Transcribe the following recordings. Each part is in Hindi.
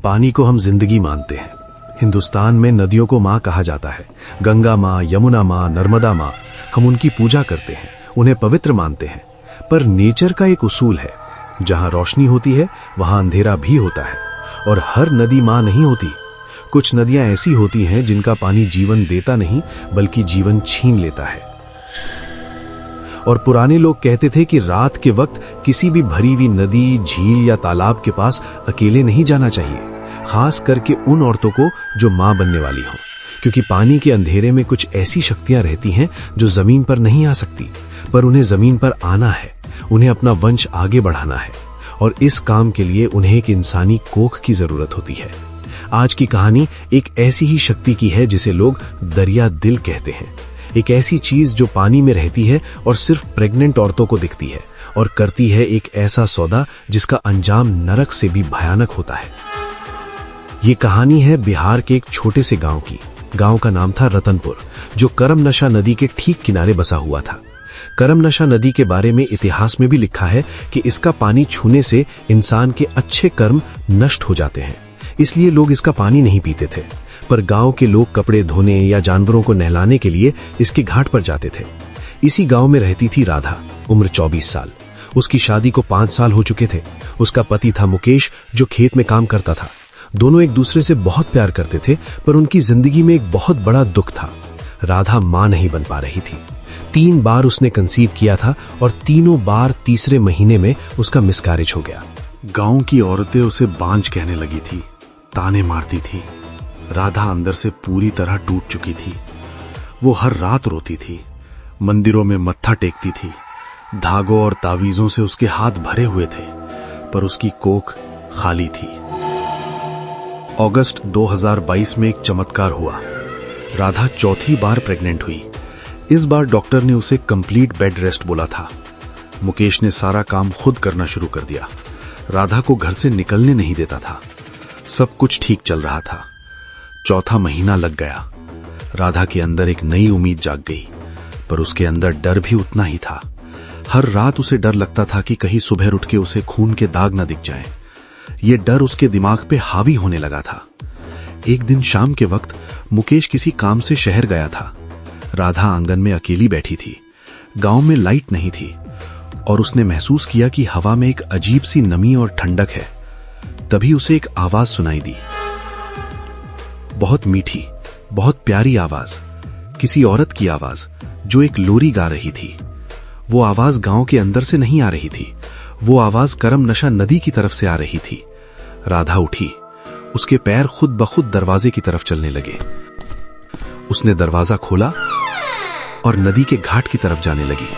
पानी को हम जिंदगी मानते हैं। हिंदुस्तान में नदियों को माँ कहा जाता है। गंगा माँ, यमुना माँ, नर्मदा माँ, हम उनकी पूजा करते हैं, उन्हें पवित्र मानते हैं। पर नेचर का एक उसूल है, जहां रोशनी होती है वहां अंधेरा भी होता है। और हर नदी माँ नहीं होती। कुछ नदियां ऐसी होती हैं जिनका पानी जीवन देता नहीं बल्कि जीवन छीन लेता है। और पुराने लोग कहते थे कि रात के वक्त किसी भी भरी हुई नदी, झील या तालाब के पास अकेले नहीं जाना चाहिए, खास करके उन औरतों को जो मां बनने वाली हों, क्योंकि पानी के अंधेरे में कुछ ऐसी शक्तियां रहती हैं जो जमीन पर नहीं आ सकती, पर उन्हें जमीन पर आना है, उन्हें अपना वंश आगे बढ़ाना है। और इस काम के लिए उन्हें एक इंसानी कोख की जरूरत होती है। आज की कहानी एक ऐसी ही शक्ति की है जिसे लोग दरिया दिल कहते हैं। एक ऐसी चीज जो पानी में रहती है और सिर्फ प्रेग्नेंट औरतों को दिखती है और करती है एक ऐसा सौदा जिसका अंजाम नरक से भी भयानक होता है। ये कहानी है बिहार के एक छोटे से गांव की। गांव का नाम था रतनपुर, जो करमनशा नदी के ठीक किनारे बसा हुआ था। करमनशा नदी के बारे में इतिहास में भी लिखा है कि इसका पानी छूने से इंसान के अच्छे कर्म नष्ट हो जाते हैं, इसलिए लोग इसका पानी नहीं पीते थे। पर गांव के लोग कपड़े धोने या जानवरों को नहलाने के लिए इसके घाट पर जाते थे। इसी गांव में रहती थी राधा, उम्र 24 साल। उसकी शादी को 5 साल हो चुके थे। उसका पति था मुकेश, जो खेत में काम करता था। दोनों एक दूसरे से बहुत प्यार करते थे, पर उनकी जिंदगी में एक बहुत बड़ा दुख था। राधा मां नहीं बन पा रही थी। 3 बार उसने कंसीव किया था और तीनों बार तीसरे महीने में उसका मिसकैरेज हो गया। गांव की औरतें उसे बांझ कहने लगी थी, ताने मारती थी। राधा अंदर से पूरी तरह टूट चुकी थी। वो हर रात रोती थी, मंदिरों में मत्था टेकती थी। धागों और तावीजों से उसके हाथ भरे हुए थे, पर उसकी कोख खाली थी। अगस्त 2022 में एक चमत्कार हुआ। राधा चौथी बार प्रेग्नेंट हुई। इस बार डॉक्टर ने उसे कंप्लीट बेड रेस्ट बोला था। मुकेश ने सारा काम खुद करना शुरू कर दिया। राधा को घर से निकलने नहीं देता था। सब कुछ ठीक चल रहा था। चौथा महीना लग गया। राधा के अंदर एक नई उम्मीद जाग गई, पर उसके अंदर डर भी उतना ही था। हर रात उसे डर लगता था कि कहीं सुबह उठ के उसे खून के दाग न दिख जाएं। ये डर उसके दिमाग पे हावी होने लगा था। एक दिन शाम के वक्त मुकेश किसी काम से शहर गया था। राधा आंगन में अकेली बैठी थी। गांव में लाइट नहीं थी और उसने महसूस किया कि हवा में एक अजीब सी नमी और ठंडक है। तभी उसे एक आवाज सुनाई दी, बहुत मीठी, बहुत प्यारी आवाज, किसी औरत की आवाज जो एक लोरी गा रही थी। वो आवाज गांव के अंदर से नहीं आ रही थी, वो आवाज करमनशा नदी की तरफ से आ रही थी। राधा उठी। उसके पैर खुद ब खुद दरवाजे की तरफ चलने लगे। उसने दरवाजा खोला और नदी के घाट की तरफ जाने लगी।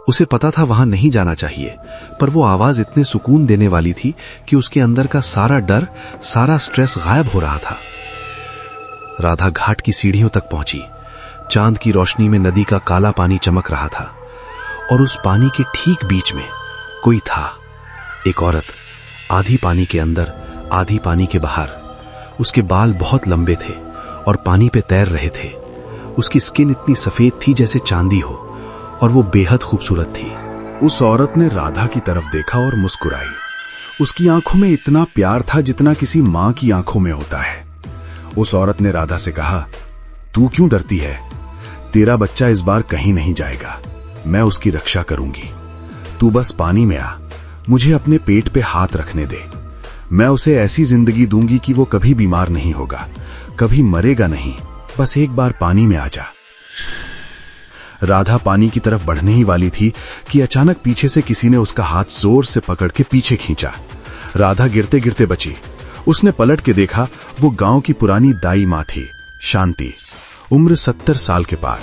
उसे पता था वहां नहीं जाना चाहिए, पर वो आवाज इतने सुकून देने वाली थी कि उसके अंदर का सारा डर, सारा स्ट्रेस गायब हो रहा था। राधा घाट की सीढ़ियों तक पहुंची। चांद की रोशनी में नदी का काला पानी चमक रहा था और उस पानी के ठीक बीच में कोई था, एक औरत, आधी पानी के अंदर, आधी पानी के बाहर। उसके बाल बहुत लंबे थे और पानी पे तैर रहे थे। उसकी स्किन इतनी सफेद थी जैसे चांदी हो और वो बेहद खूबसूरत थी। उस औरत ने राधा की तरफ देखा और मुस्कुराई। उसकी आंखों में इतना प्यार था जितना किसी मां की आंखों में होता है। उस औरत ने राधा से कहा, तू क्यों डरती है? तेरा बच्चा इस बार कहीं नहीं जाएगा, मैं उसकी रक्षा करूंगी। तू बस पानी में आ, मुझे अपने पेट पे हाथ रखने दे। मैं उसे ऐसी जिंदगी दूंगी कि वो कभी बीमार नहीं होगा, कभी मरेगा नहीं। बस एक बार पानी में आ जा। राधा पानी की तरफ बढ़ने ही वाली थी कि अचानक पीछे से किसी ने उसका हाथ जोर से पकड़ के पीछे खींचा। राधा गिरते गिरते बची। उसने पलट के देखा, वो गांव की पुरानी दाई मां थी, शांति, उम्र 70 साल के पार।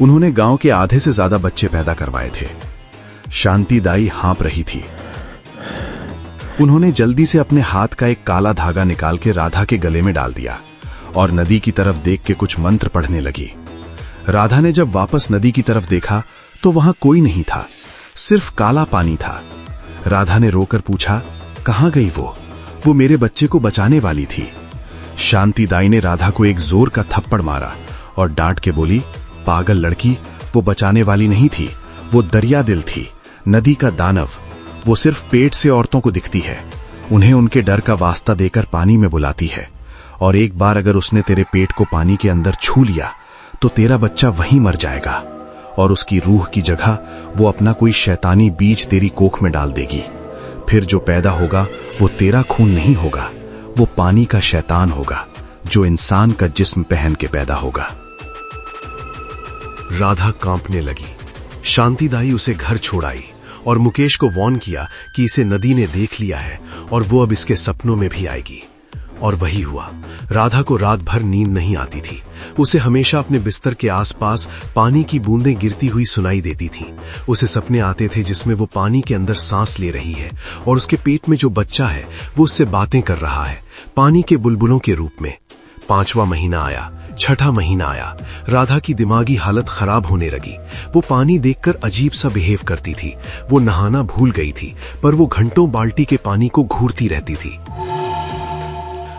उन्होंने गांव के आधे से ज्यादा बच्चे पैदा करवाए थे। शांति दाई हाँप रही थी। उन्होंने जल्दी से अपने हाथ का एक काला धागा निकाल के राधा के गले में डाल दिया और नदी की तरफ देख के कुछ मंत्र पढ़ने लगी। राधा ने जब वापस नदी की तरफ देखा तो वहां कोई नहीं था, सिर्फ काला पानी था। राधा ने रोकर पूछा, कहां गई वो मेरे बच्चे को बचाने वाली थी। शांति दाई ने राधा को एक जोर का थप्पड़ मारा और डांट के बोली, पागल लड़की, वो बचाने वाली नहीं थी, वो दरिया दिल थी, नदी का दानव। वो सिर्फ पेट से औरतों को दिखती है, उन्हें उनके डर का वास्ता देकर पानी में बुलाती है, और एक बार अगर उसने तेरे पेट को पानी के अंदर छू लिया तो तेरा बच्चा वहीं मर जाएगा, और उसकी रूह की जगह वो अपना कोई शैतानी बीज तेरी कोख में डाल देगी। फिर जो पैदा होगा वो तेरा खून नहीं होगा, वो पानी का शैतान होगा जो इंसान का जिस्म पहन के पैदा होगा। राधा कांपने लगी। शांतिदाई उसे घर छोड़ाई और मुकेश को वार्न किया कि इसे नदी ने देख लिया है और वो अब इसके सपनों में भी आएगी। और वही हुआ। राधा को रात भर नींद नहीं आती थी। उसे हमेशा अपने बिस्तर के आसपास पानी की बूंदें गिरती हुई सुनाई देती थीं। उसे सपने आते थे जिसमें वो पानी के अंदर सांस ले रही है और उसके पेट में जो बच्चा है वो उससे बातें कर रहा है, पानी के बुलबुलों के रूप में। 5वां महीना आया, 6ठा महीना आया। राधा की दिमागी हालत खराब होने लगी। वो पानी देखकर अजीब सा बिहेव करती थी। वो नहाना भूल गई थी, पर वो घंटों बाल्टी के पानी को घूरती रहती थी।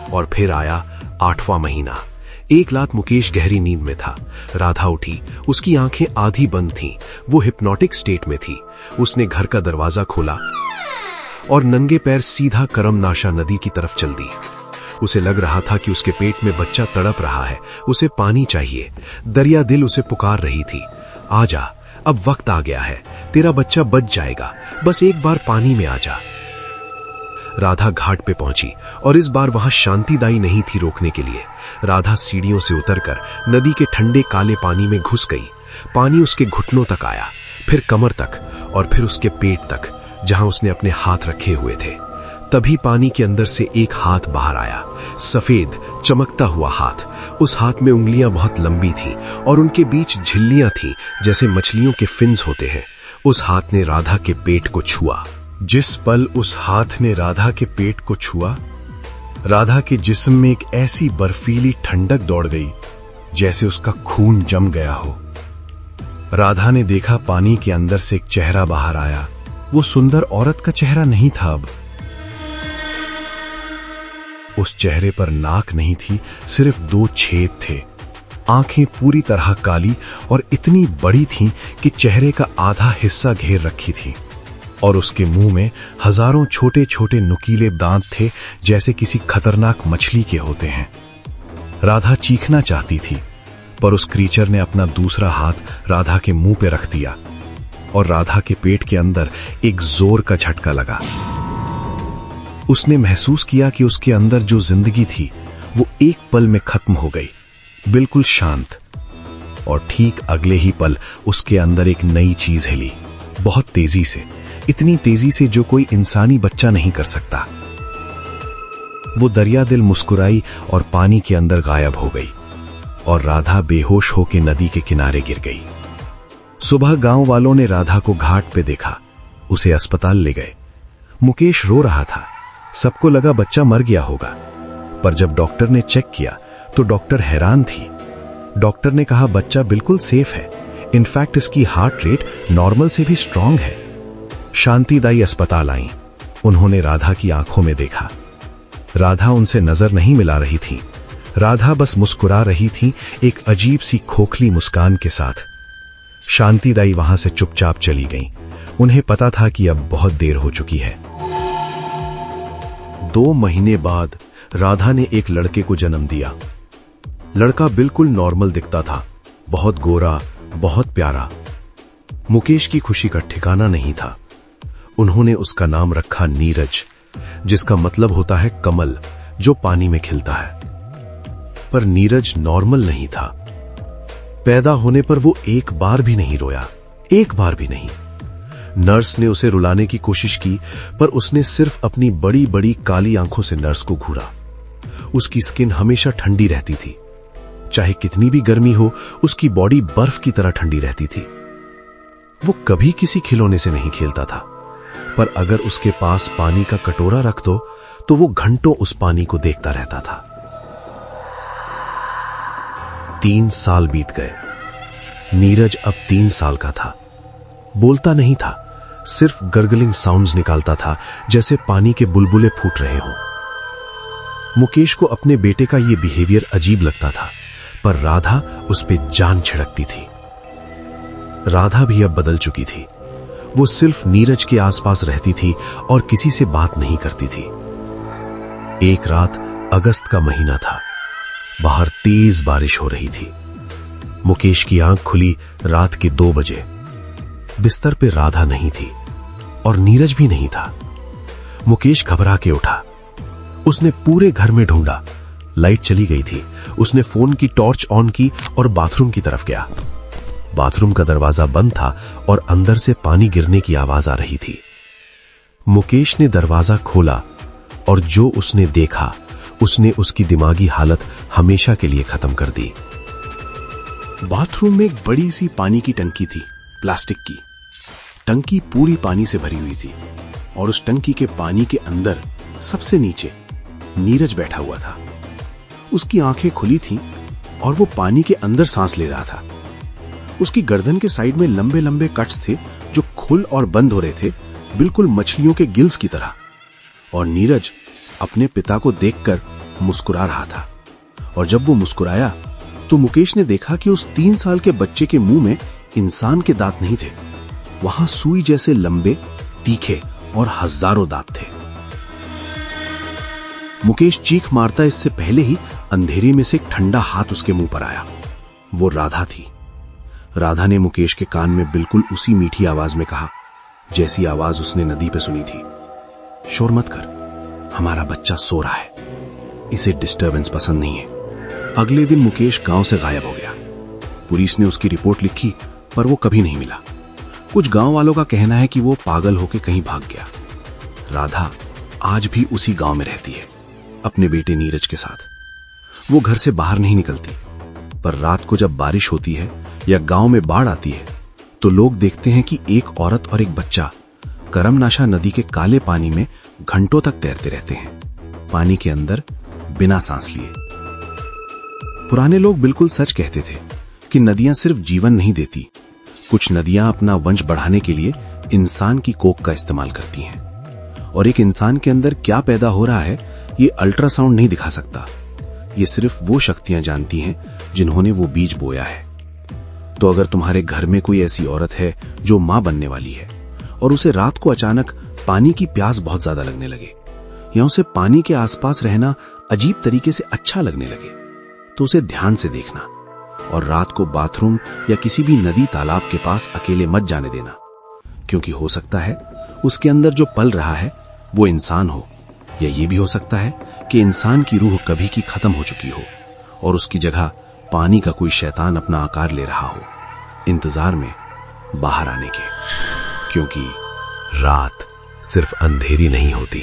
और फिर आया 8वां महीना। एक रात मुकेश गहरी नींद में था। राधा उठी। उसकी आंखें आधी बंद थीं। वो हिप्नोटिक स्टेट में थी। उसने घर का दरवाजा खोला और नंगे पैर सीधा करमनाशा नदी की तरफ चल दी। उसे लग रहा था कि उसके पेट में बच्चा तड़प रहा है, उसे पानी चाहिए। दरिया दिल उसे पुकार रही थी, आजा, अब वक्त आ गया है, तेरा बच्चा बच जाएगा, बस एक बार पानी में आजा। राधा घाट पे पहुंची और इस बार वहां शांतिदाई नहीं थी रोकने के लिए। राधा सीढ़ियों से उतरकर नदी के ठंडे काले पानी में घुस गई। पानी उसके घुटनों तक आया, फिर कमर तक और फिर उसके पेट तक, जहां उसने अपने हाथ रखे हुए थे। तभी पानी के अंदर से एक हाथ बाहर आया, सफेद चमकता हुआ हाथ। उस हाथ में उंगलियां बहुत लंबी थीं और उनके बीच झिल्लियां थीं जैसे मछलियों के फिन्स होते हैं। उस हाथ ने राधा के पेट को छुआ। जिस पल उस हाथ ने राधा के पेट को छुआ, राधा के जिस्म में एक ऐसी बर्फीली ठंडक दौड़ गई जैसे उसका खून जम गया हो। राधा ने देखा पानी के अंदर से एक चेहरा बाहर आया। वो सुंदर औरत का चेहरा नहीं था अब। उस चेहरे पर नाक नहीं थी, सिर्फ 2 छेद थे। आंखें पूरी तरह काली और इतनी बड़ी थीं कि चेहरे का आधा हिस्सा घेर रखी थी, और उसके मुंह में हजारों छोटे छोटे नुकीले दांत थे जैसे किसी खतरनाक मछली के होते हैं। राधा चीखना चाहती थी, पर उस क्रीचर ने अपना दूसरा हाथ राधा के मुंह पे रख दिया और राधा के पेट के अंदर एक जोर का झटका लगा। उसने महसूस किया कि उसके अंदर जो जिंदगी थी वो एक पल में खत्म हो गई, बिल्कुल शांत। और ठीक अगले ही पल उसके अंदर एक नई चीज हिली, बहुत तेजी से, इतनी तेजी से जो कोई इंसानी बच्चा नहीं कर सकता। वो दरिया दिल मुस्कुराई और पानी के अंदर गायब हो गई, और राधा बेहोश होकर नदी के किनारे गिर गई। सुबह गांव वालों ने राधा को घाट पे देखा, उसे अस्पताल ले गए। मुकेश रो रहा था। सबको लगा बच्चा मर गया होगा, पर जब डॉक्टर ने चेक किया तो डॉक्टर हैरान थी। डॉक्टर ने कहा बच्चा बिल्कुल सेफ है, इनफैक्ट इसकी हार्ट रेट नॉर्मल से भी स्ट्रांग है। शांतिदाई अस्पताल आई। उन्होंने राधा की आंखों में देखा। राधा उनसे नजर नहीं मिला रही थी। राधा बस मुस्कुरा रही थी, एक अजीब सी खोखली मुस्कान के साथ। शांतिदाई वहां से चुपचाप चली गईं। उन्हें पता था कि अब बहुत देर हो चुकी है। 2 महीने बाद राधा ने एक लड़के को जन्म दिया। लड़का बिल्कुल नॉर्मल दिखता था, बहुत गोरा, बहुत प्यारा। मुकेश की खुशी का ठिकाना नहीं था। उन्होंने उसका नाम रखा नीरज, जिसका मतलब होता है कमल जो पानी में खिलता है। पर नीरज नॉर्मल नहीं था। पैदा होने पर वो एक बार भी नहीं रोया, एक बार भी नहीं। नर्स ने उसे रुलाने की कोशिश की, पर उसने सिर्फ अपनी बड़ी बड़ी काली आंखों से नर्स को घूरा। उसकी स्किन हमेशा ठंडी रहती थी, चाहे कितनी भी गर्मी हो, उसकी बॉडी बर्फ की तरह ठंडी रहती थी। वो कभी किसी खिलौने से नहीं खेलता था, पर अगर उसके पास पानी का कटोरा रख दो तो वो घंटों उस पानी को देखता रहता था। 3 साल बीत गए। नीरज अब 3 साल का था। बोलता नहीं था, सिर्फ गर्गलिंग साउंड्स निकालता था जैसे पानी के बुलबुले फूट रहे हों। मुकेश को अपने बेटे का यह बिहेवियर अजीब लगता था, पर राधा उस पे जान छिड़कती थी। राधा भी अब बदल चुकी थी। वो सिर्फ नीरज के आसपास रहती थी और किसी से बात नहीं करती थी। एक रात अगस्त का महीना था। बाहर तेज बारिश हो रही थी। मुकेश की आंख खुली रात के 2 बजे। बिस्तर पे राधा नहीं थी और नीरज भी नहीं था। मुकेश घबरा के उठा। उसने पूरे घर में ढूंढा। लाइट चली गई थी। उसने फोन की टॉर्च ऑन की और बाथरूम की तरफ गया। बाथरूम का दरवाजा बंद था और अंदर से पानी गिरने की आवाज आ रही थी। मुकेश ने दरवाजा खोला और जो उसने देखा उसने उसकी दिमागी हालत हमेशा के लिए खत्म कर दी। बाथरूम में एक बड़ी सी पानी की टंकी थी, प्लास्टिक की। टंकी पूरी पानी से भरी हुई थी और उस टंकी के पानी के अंदर सबसे नीचे नीरज बैठा हुआ था। उसकी आंखें खुली थीं और वो पानी के अंदर सांस ले रहा था। उसकी गर्दन के साइड में लंबे लंबे कट्स थे जो खुल और बंद हो रहे थे, बिल्कुल मछलियों के गिल्स की तरह। और नीरज अपने पिता को देखकर मुस्कुरा रहा था। और जब वो मुस्कुराया तो मुकेश ने देखा कि उस 3 साल के बच्चे के मुंह में इंसान के दांत नहीं थे। वहां सुई जैसे लंबे, तीखे और हजारों दांत थे। मुकेश चीख मारता इससे पहले ही अंधेरे में से एक ठंडा हाथ उसके मुंह पर आया। वो राधा थी। राधा ने मुकेश के कान में बिल्कुल उसी मीठी आवाज में कहा जैसी आवाज उसने नदी पे सुनी थी। शोर मत कर, हमारा बच्चा सो रहा है, इसे डिस्टर्बेंस पसंद नहीं है। अगले दिन मुकेश गांव से गायब हो गया। पुलिस ने उसकी रिपोर्ट लिखी पर वो कभी नहीं मिला। कुछ गांव वालों का कहना है कि वो पागल होकर कहीं भाग गया। राधा आज भी उसी गांव में रहती है, अपने बेटे नीरज के साथ। वो घर से बाहर नहीं निकलती, पर रात को जब बारिश होती है या गांव में बाढ़ आती है तो लोग देखते हैं कि एक औरत और एक बच्चा करमनाशा नदी के काले पानी में घंटों तक तैरते रहते हैं, पानी के अंदर बिना सांस लिए। पुराने लोग बिल्कुल सच कहते थे कि नदियां सिर्फ जीवन नहीं देती, कुछ नदियां अपना वंश बढ़ाने के लिए इंसान की कोख का इस्तेमाल करती हैं। और एक इंसान के अंदर क्या पैदा हो रहा है ये अल्ट्रासाउंड नहीं दिखा सकता। ये सिर्फ वो शक्तियां जानती हैं जिन्होंने वो बीज बोया है। तो अगर तुम्हारे घर में कोई ऐसी औरत है जो मां बनने वाली है और उसे रात को अचानक पानी की प्यास बहुत ज्यादा लगने लगे या उसे पानी के आसपास रहना अजीब तरीके से अच्छा लगने लगे, तो उसे ध्यान से देखना और रात को बाथरूम या किसी भी नदी तालाब के पास अकेले मत जाने देना, क्योंकि हो सकता है उसके अंदर जो पल रहा है वो इंसान हो, या ये भी हो सकता है कि इंसान की रूह कभी की खत्म हो चुकी हो और उसकी जगह पानी का कोई शैतान अपना आकार ले रहा हो, इंतजार में बाहर आने के। क्योंकि रात सिर्फ अंधेरी नहीं होती।